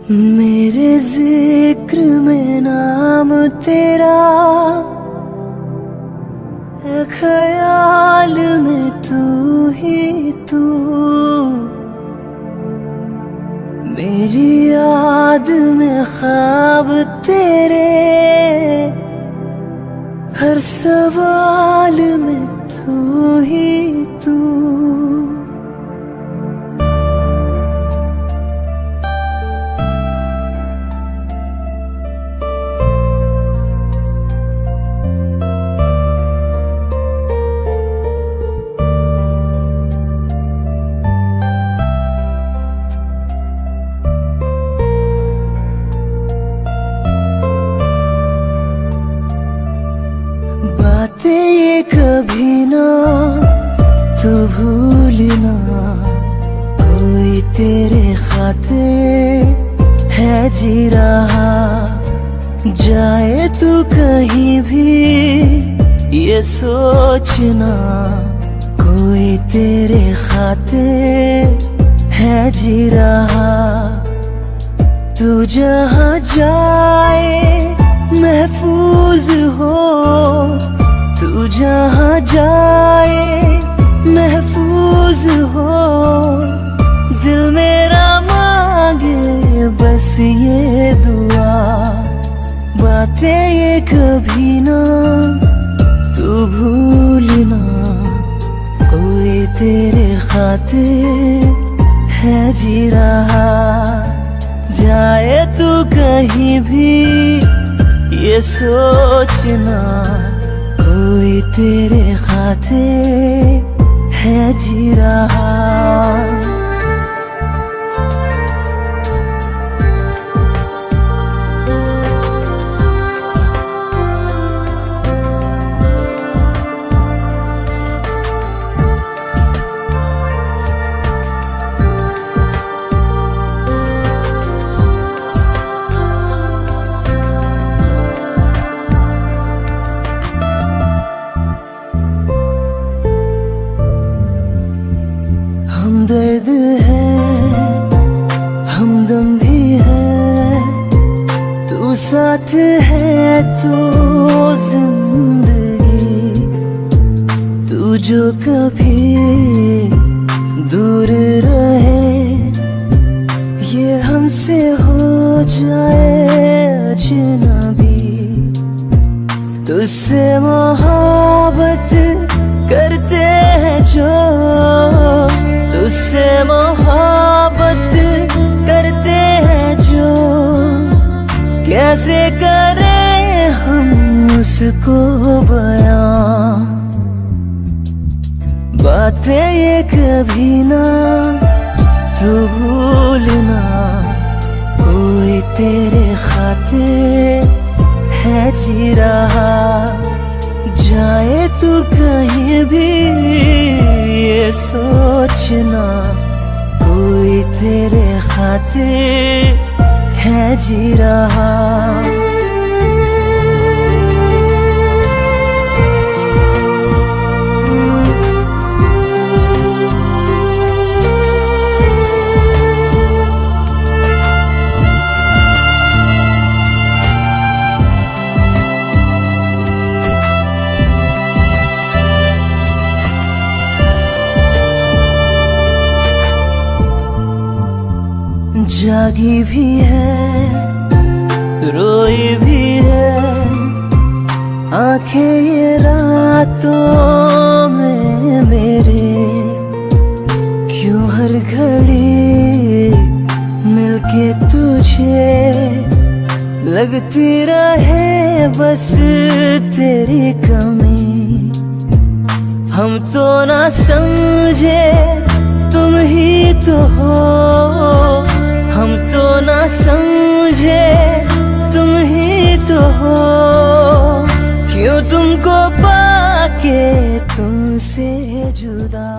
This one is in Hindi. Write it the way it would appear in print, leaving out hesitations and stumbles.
मेरे जिक्र में नाम तेरा है, ख्याल में तू ही तू। मेरी याद में ख्वाब तेरे, हर सवाल में तू ही तू। बातें ये कभी ना तू भूलना, कोई तेरे खातिर है जी रहा। जाए तू कहीं भी ये सोचना, कोई तेरे खातिर है जी रहा। तू जहाँ जाए महफूज हो, तू जहाँ जाए महफूज हो। दिल मेरा मांगे बस ये दुआ, बातें ये कभी ना तू भूलना, कोई तेरे खातिर है जी रहा। जाए तू कहीं भी ये सोचना, कोई तेरे खातिर है जी रहा। हमदर्द है, हमदम भी है, तू साथ है तो जिंदगी। तू जो कभी दूर रहे, ये हमसे हो जाए अजनबी। तुझसे मोहब्बत करते हैं जो, तुझसे मोहब्बत करते हैं जो। कैसे करें हम उसको बयां, बातें ये कभी ना तू भूलना, कोई तेरे खातिर है जी रहा। जाए तू कहीं भी ये सोचना, कोई तेरे खातिर है जी रहा। जागी भी है, रोई भी है, आंखें ये रातों में मेरे। क्यों हर घड़ी मिलके तुझे लगती रहे बस तेरी कमी। हम तो ना समझे तुम ही तो हो, हम तो ना समझे तुम ही तो हो। क्यों तुमको पाके तुमसे जुदा।